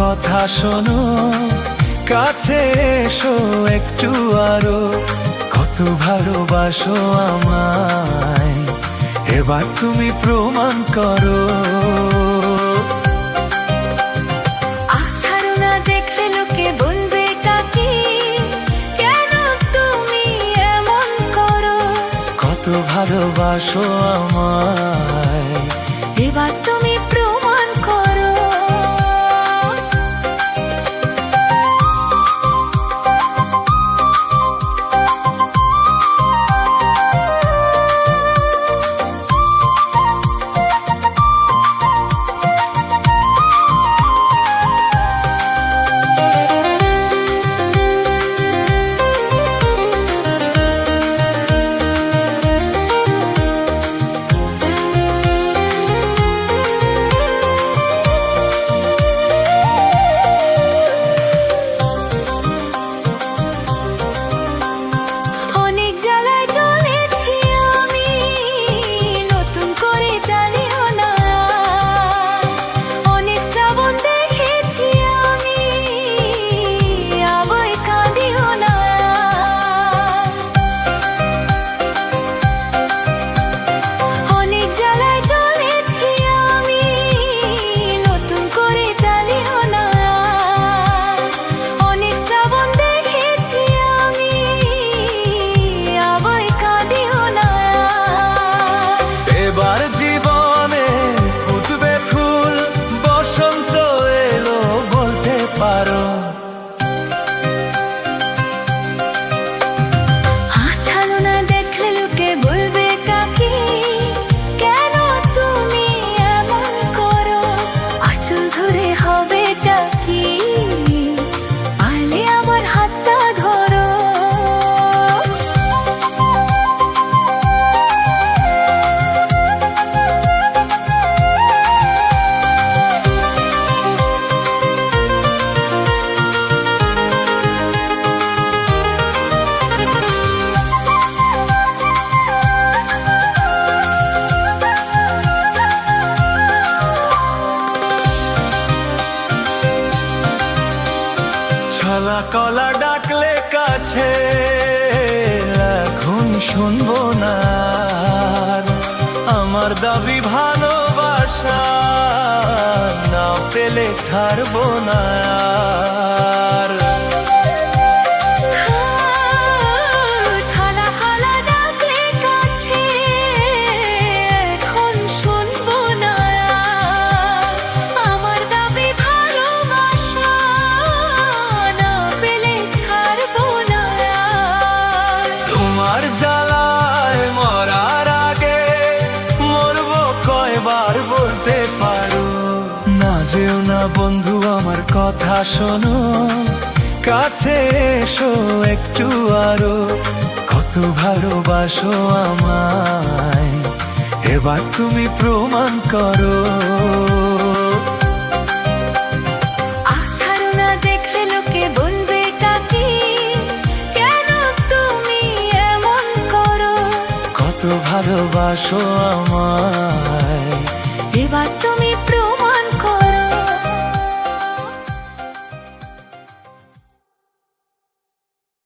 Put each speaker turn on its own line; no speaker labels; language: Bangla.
কথা শোনো, কাছে এসো একটু আরো। কত ভালোবাসো আমায়, এবার তুমি প্রমাণ করো।
ছাড়ো না, দেখলে লোকে বলবে কাকি, কেন তুমি এমন করো।
কত ভালোবাসো আমায়,
এবার তুমি প্রমাণ করো।
ছলা কলা ডাকলে কাছে, এখন শুনবো না। আমার দাবি ভালোবাসা, না পেলে ছাড়বো না। বলতে পারো না, যেও না বন্ধু, আমার কথা শোনো, কাছে এসো একটু আরো। কত ভালোবাসো আমায়, এবার তুমি প্রমাণ করো।
ছাড়ো না, দেখলে লোকে বলবে কাকি, কেন তুমি এমন করো।
কত ভালোবাসো আমায়।